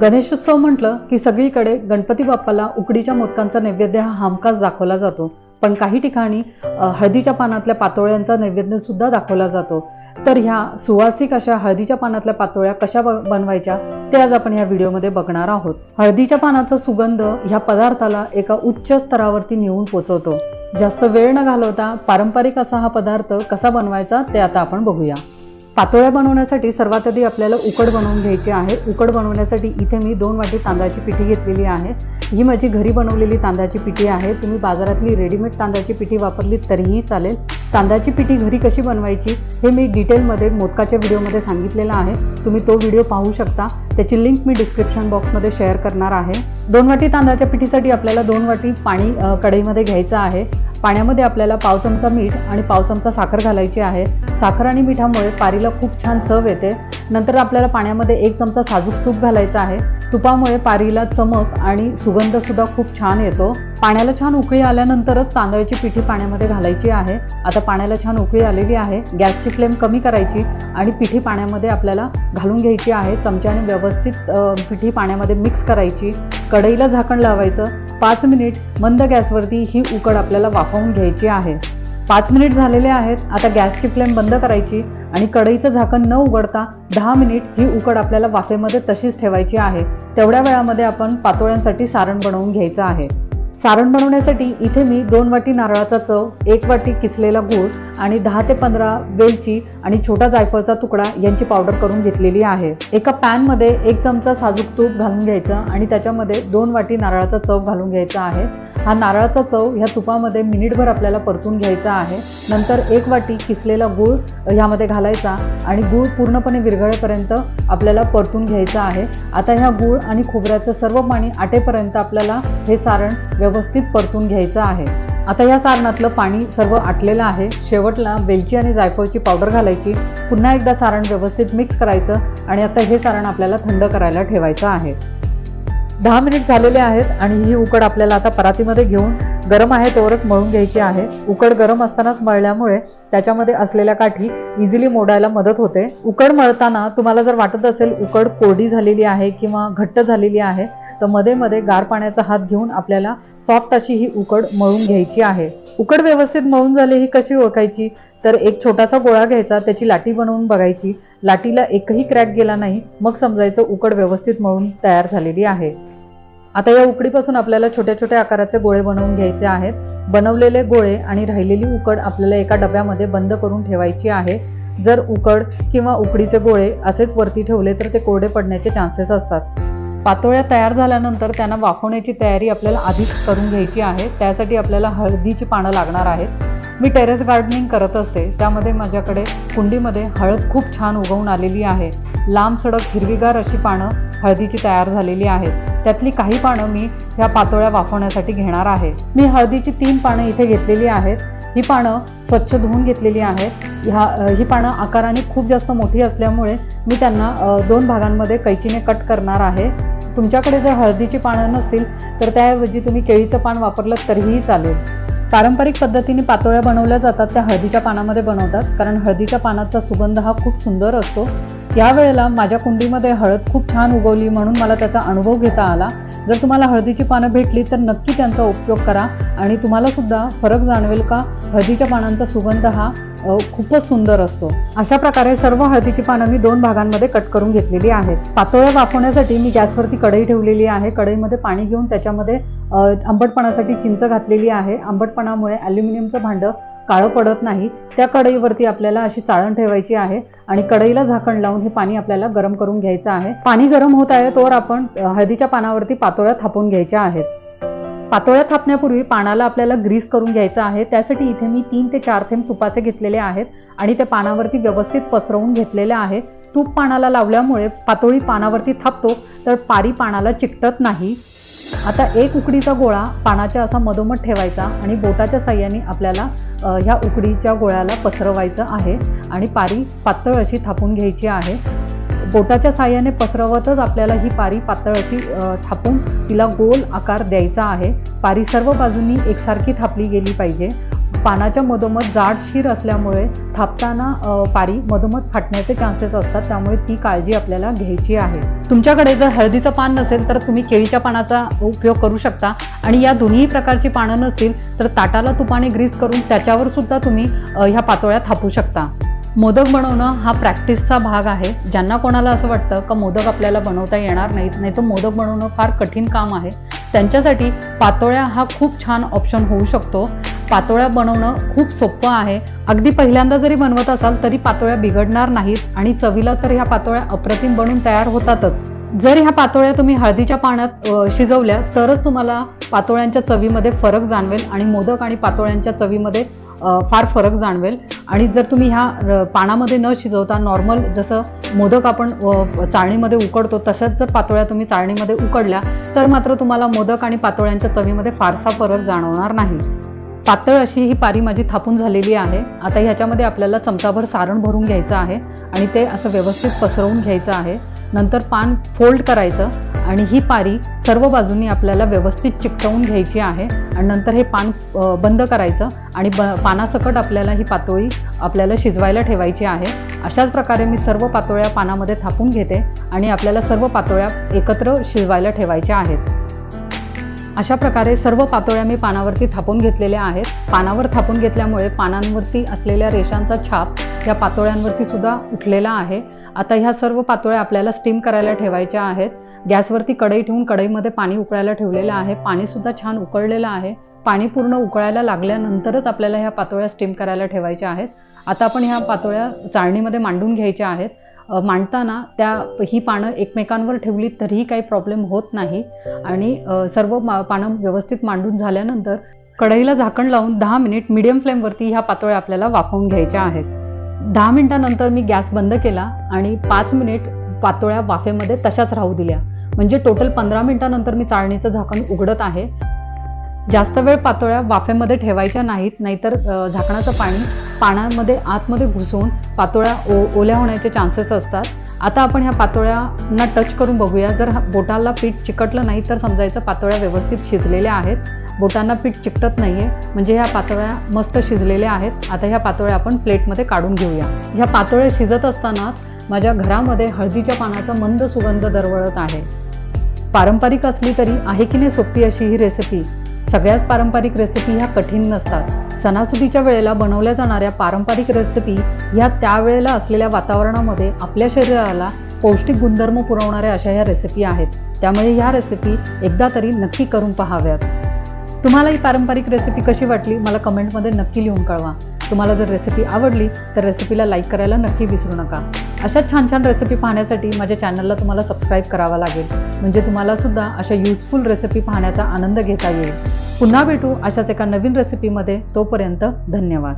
गणेशोत्सव म्हटलं की सगळीकडे गणपती बाप्पाला उकडीच्या मोदकांचा नैवेद्य हा हमखास दाखवला जातो। पण काही ठिकाणी हळदीच्या पानातल्या पातोळ्यांचा नैवेद्य सुद्धा दाखवला जातो। तर ह्या सुवासिक अशा हळदीच्या पानातल्या पातोळ्या कशा बनवायच्या ते आज आपण ह्या व्हिडिओमध्ये बघणार आहोत। हळदीच्या पानाचा सुगंध ह्या पदार्थाला एका उच्च स्तरावरती नेऊन पोहोचवतो। जास्त वेळ न घालवता पारंपरिक असा हा पदार्थ कसा बनवायचा ते आता आपण बघूया। पातोळ्या बनवण्यासाठी सर्वात आधी आपल्याला उकड बनवून घ्यायची आहे। उकड बनवण्यासाठी इथे मी 2 वाटी तांदळाची पिठी घेतलेली आहे। ही माझी घरी बनवलेली तांदळाची पिठी आहे। तुम्ही बाजारातली रेडीमेड तांदळाची पिठी वापरली तरीही चालेल। तांदळाची पिठी घरी कशी बनवायची हे मी डिटेलमध्ये मोदकाच्या व्हिडिओमध्ये सांगितलेलं आहे। तुम्ही तो व्हिडिओ पाहू शकता, त्याची लिंक मी डिस्क्रिप्शन बॉक्समध्ये शेअर करणार आहे। 2 वाटी तांदळाच्या पिठीसाठी आपल्याला 2 वाटी पाणी कढईमध्ये घ्यायचं आहे। पाण्यामध्ये आपल्याला पाव चमचा मीठ आणि पाव चमचा साखर घालायची आहे। साखर आणि मिठामुळे पारीला खूप छान चव येते। नंतर आपल्याला पाण्यामध्ये 1 चमचा साजूक तूप घालायचं आहे। तुपामुळे पारीला चमक आणि सुगंध सुद्धा खूप छान येतो। पाण्याला छान उकळी आल्यानंतरच तांदळाची पिठी पाण्यामध्ये घालायची आहे। आता पाण्याला छान उकळी आलेली आहे। गॅसची फ्लेम कमी करायची आणि पिठी पाण्यामध्ये आपल्याला घालून घ्यायची आहे। चमच्याने व्यवस्थित पिठी पाण्यामध्ये मिक्स करायची। कढईला झाकण लावायचं। 5 मिनिट मंद गॅसवरती ही उकड आपल्याला वाफवून घ्यायची आहे। 5 मिनिट झालेले आहेत। आता गॅसची फ्लेम बंद करायची आणि कढईचं झाकण न उघडता 10 मिनिट ही उकड आपल्याला वाफेमध्ये तशीच ठेवायची आहे। तेवढ्या वेळामध्ये आपण पातोळ्यांसाठी सारण बनवून घ्यायचं आहे। सारण बनवण्यासाठी इथे मी 2 वाटी नारळाचा चव, 1 वाटी किसलेला गूळ आणि 10 ते 15 वेलची आणि छोटा जायफळचा तुकडा यांची पावडर करून घेतलेली आहे। एका पॅनमध्ये 1 चमचा साजूक तूप घालून घ्यायचं आणि त्याच्यामध्ये 2 वाटी नारळाचा चव घालून घ्यायचा आहे। हा नारळाचा चव ह्या तुपामध्ये मिनिटभर आपल्याला परतून घ्यायचा आहे। नंतर 1 वाटी किसलेला गूळ ह्यामध्ये घालायचा आणि गूळ पूर्णपणे विरघळेपर्यंत आपल्याला परतून घ्यायचा आहे। आता ह्या गूळ आणि खोबऱ्याचं सर्व पाणी आटेपर्यंत आपल्याला हे सारण व्यवस्थित परतून घ्यायचं आहे। आता या सारणातलं पाणी सर्व आटलेलं आहे। शेवटला वेलची आणि जायफळची पावडर घालायची। पुन्हा एकदा सारण व्यवस्थित मिक्स करायचं आणि आता हे सारण आपल्याला थंड करायला ठेवायचं आहे। 10 मिनिट झालेले आहेत आणि ही उकड आपल्याला आता परातीमध्ये घेऊन गरम आहे तोवरच मळून घ्यायची आहे। उकड गरम असतानाच मळल्यामुळे त्याच्यामध्ये असलेल्या काठी इझिली मोडायला मदत होते। उकड मळताना तुम्हाला जर वाटत असेल उकड कोरडी झालेली आहे किंवा घट्ट झालेली आहे तर मध्ये मध्ये गार पाण्याचा हात घेऊन आपल्याला सॉफ्ट अशी ही उकड मळून घ्यायची आहे। उकड व्यवस्थित मळून झाली ही कशी ओळखायची तर एक छोटासा गोळा घ्यायचा, त्याची लाटी बनवून बघायची। लाटीला एकही क्रॅक गेला नाही मग समजायचं उकड व्यवस्थित मळून तयार झालेली आहे। आता या उकडीपासून आपल्याला छोट्या छोट्या आकाराचे गोळे बनवून घ्यायचे आहेत। बनवलेले गोळे आणि राहिलेली उकड आपल्याला एका डब्यामध्ये बंद करून ठेवायची आहे। जर उकड किंवा उकडीचे गोळे असेच वरती ठेवले तर ते कोरडे पडण्याचे चान्सेस असतात। पातोळ्या तयार झाल्यानंतर त्यांना वाफवण्याची तयारी आपल्याला आधीच करून घ्यायची आहे। त्यासाठी आपल्याला हळदीची पानं लागणार आहेत। मी टेरेस गार्डनिंग करत असते, त्यामध्ये माझ्याकडे कुंडीमध्ये हळद खूप छान उगवून आलेली आहे। लांब सडक हिरवीगार अशी पानं हळदीची तयार झालेली आहेत। त्यातली काही पानं मी ह्या पातोळ्या वाफवण्यासाठी घेणार आहे। मी हळदीची 3 पानं इथे घेतलेली आहेत। ही पानं स्वच्छ धुवून घेतलेली आहेत। ही पानं आकाराने खूप जास्त मोठी असल्यामुळे मी त्यांना 2 भागांमध्ये कैचीने कट करणार आहे। तुमच्याकडे जर हळदीची पानं नसतील तर त्याऐवजी तुम्ही केळीचं पान वापरलं तरीही चालेल। पारंपरिक पद्धतीने पातोळ्या बनवल्या जातात त्या हळदीच्या पानामध्ये बनवतात, कारण हळदीच्या पानाचा सुगंध हा खूप सुंदर असतो। यावेळेला माझ्या कुंडीमध्ये हळद खूप छान उगवली म्हणून मला त्याचा अनुभव घेता आला। जर तुम्हाला हळदीची पानं भेटली तर नक्की त्यांचा उपयोग करा आणि तुम्हाला सुद्धा फरक जाणवेल का हळदीच्या पानांचा सुगंध हा खूपच सुंदर असतो। अशा प्रकारे सर्व हळदीची पानं मी 2 भागांमध्ये कट करून घेतलेली आहेत। पातोळ्या वाफवण्यासाठी मी गॅसवरती कढई ठेवलेली आहे। कढईमध्ये पाणी घेऊन त्याच्यामध्ये आंबटपणासाठी चिंच घातलेली आहे। आंबटपणामुळे ॲल्युमिनियमचं भांडं काळं पडत नाही। त्या कढईवरती आपल्याला अशी चाळण ठेवायची आहे आणि कढईला झाकण लावून हे पाणी आपल्याला गरम करून घ्यायचं आहे। पाणी गरम होत आहे तोवर आपण हळदीच्या पानावरती पातोळ्या थापून घ्यायच्या आहेत। पातोळ्या थापण्यापूर्वी पानाला आपल्याला ग्रीस करून घ्यायचं आहे। त्यासाठी इथे मी 3 ते 4 थेंब तुपाचे घेतलेले आहेत आणि ते पानावरती व्यवस्थित पसरवून घेतलेले आहे। तूप पानाला लावल्यामुळे पातोळी पानावरती थापतो तर पारी पानाला चिकटत नाही। आता एक उकडीचा गोळा पानाच्या असा मधोमध ठेवायचा आणि बोटाच्या साह्याने आपल्याला ह्या उकडीच्या गोळ्याला पसरवायचं आहे आणि पारी पातळ अशी थापून घ्यायची आहे। बोटाच्या साह्याने पसरवतच आपल्याला ही पारी पातळ अशी थापून तिला गोल आकार द्यायचा आहे। पारी सर्व बाजूंनी एकसारखी थापली गेली पाहिजे। पानाच्या मधोमध जाड शीर असल्यामुळे थापताना पारी मधोमध फाटण्याचे चान्सेस असतात, त्यामुळे ती काळजी आपल्याला घ्यायची आहे. तुमच्याकडे जर हळदीचं पान नसेल तर तुम्ही केळीच्या पानाचा उपयोग करू शकता आणि या दोन्ही प्रकारची पानं नसतील तर ताटाला तुपाने ग्रीस करून त्याच्यावर सुद्धा तुम्ही ह्या पातोळ्या थापू शकता. मोदक बनवणं हा प्रॅक्टिसचा भाग आहे. ज्यांना कोणाला असं वाटतं का मोदक आपल्याला बनवता येणार नाहीत, नाही तर मोदक बनवणं फार कठीण काम आहे, त्यांच्यासाठी पातोळ्या हा खूप छान ऑप्शन होऊ शकतो. पातोळ्या बनवणं खूप सोपं आहे. अगदी पहिल्यांदा जरी बनवत असाल तरी पातोळ्या बिघडणार नाहीत आणि चवीला तर ह्या पातोळ्या अप्रतिम बनून तयार होतातच. जर ह्या पातोळ्या तुम्ही हळदीच्या पाण्यात शिजवल्या तरच तुम्हाला पातोळ्यांच्या चवीमध्ये फरक जाणवेल आणि मोदक आणि पातोळ्यांच्या चवीमध्ये फार फरक जाणवेल. आणि जर तुम्ही ह्या पानामध्ये न शिजवता नॉर्मल जसं मोदक आपण चाळणीमध्ये उकडतो तशाच जर पातोळ्या तुम्ही चाळणीमध्ये उकडल्या तर मात्र तुम्हाला मोदक आणि पातोळ्यांच्या चवीमध्ये फारसा फरक जाणवणार नाही. पातळ अशी ही पारी माझी थापून झालेली आहे. आता ह्याच्यामध्ये आपल्याला चमचाभर सारण भरून घ्यायचं आहे आणि ते असं व्यवस्थित पसरवून घ्यायचं आहे. नंतर पान फोल्ड करायचं आणि ही पारी सर्व बाजूंनी आपल्याला व्यवस्थित चिकटवून घ्यायची आहे आणि नंतर हे पान बंद करायचं आणि पानासकट आपल्याला ही पातोळी आपल्याला शिजवायला ठेवायची आहे. अशाच प्रकारे मी सर्व पातोळ्या पानामध्ये थापून घेते आणि आपल्याला सर्व पातोळ्या एकत्र शिजवायला ठेवायच्या आहेत. अशा प्रकारे सर्व पातोळ्या मी पानावरती थापून घेतलेल्या आहेत. पानावर थापून घेतल्यामुळे पानांवरती असलेल्या रेषांचा छाप या पातोळ्यांवरती सुद्धा उठलेला आहे. आता ह्या सर्व पातोळ्या आपल्याला स्टीम करायला ठेवायच्या आहेत. गॅसवरती कढई ठेवून कढईमध्ये पाणी उकळायला ठेवलेलं आहे. पाणीसुद्धा छान उकळलेलं आहे. पाणी पूर्ण उकळायला लागल्यानंतरच आपल्याला ह्या पातोळ्या स्टीम करायला ठेवायच्या आहेत. आता आपण ह्या पातोळ्या चाळणीमध्ये मांडून घ्यायच्या आहेत. मांडताना ही पानं एकमेकांवर ठेवली तरीही काही प्रॉब्लेम होत नाही आणि सर्व पानं व्यवस्थित मांडून झाल्यानंतर कढईला झाकण लावून 10 मिनिट मीडियम फ्लेमवरती ह्या पातोळ्या आपल्याला वाफवून घ्यायच्या आहेत. 10 मिनिटांनंतर मी गॅस बंद केला आणि 5 मिनिट पातोळ्या वाफेमध्ये तशाच राहू दिल्या. म्हणजे टोटल 15 मिनिटांनंतर मी चाळणीचं झाकण उघडत आहे. जास्त वेळ पातोळ्या वाफेमध्ये ठेवायच्या नाहीत, नाहीतर झाकणाचं पाणी पानामध्ये आतमध्ये घुसून पातोळ्या ओल्या होण्याचे चान्सेस असतात. आता आपण ह्या पातोळ्यांना टच करून बघूया. जर बोटाला पीठ चिकटलं नाही तर समजायचं पातोळ्या व्यवस्थित शिजलेल्या आहेत. बोटांना पीठ चिकटत नाहीये म्हणजे ह्या पातोळ्या मस्त शिजलेल्या आहेत. आता ह्या पातोळ्या आपण प्लेटमध्ये काढून घेऊया. ह्या पातोळ्या शिजत असतानाच माझ्या घरामध्ये हळदीच्या पानाचा मंद सुगंध दरवळत आहे. पारंपरिक असली तरी आहे की नाही सोपी अशी ही रेसिपी. सगळ्याच पारंपरिक रेसिपी ह्या कठीण नसतात. सणासुदीच्या वेळेला बनवल्या जाणाऱ्या पारंपरिक रेसिपी ह्या त्यावेळेला असलेल्या वातावरणामध्ये आपल्या शरीराला पौष्टिक गुणधर्म पुरवणाऱ्या अशा ह्या रेसिपी आहेत. त्यामुळे ह्या रेसिपी एकदा तरी नक्की करून पाहाव्यात. तुम्हाला ही पारंपरिक रेसिपी कशी वाटली मला कमेंटमध्ये नक्की लिहून कळवा. तुम्हाला जर रेसिपी आवडली तर रेसिपीला लाईक करायला नक्की विसरू नका. अशाच छान छान रेसिपी पाहण्यासाठी माझ्या चॅनलला तुम्हाला सबस्क्राईब करावा लागेल, म्हणजे तुम्हाला सुद्धा अशा युजफुल रेसिपी पाहण्याचा आनंद घेता येईल. पुन्हा भेटू अशाच एका नवीन रेसिपीमध्ये. तोपर्यंत धन्यवाद.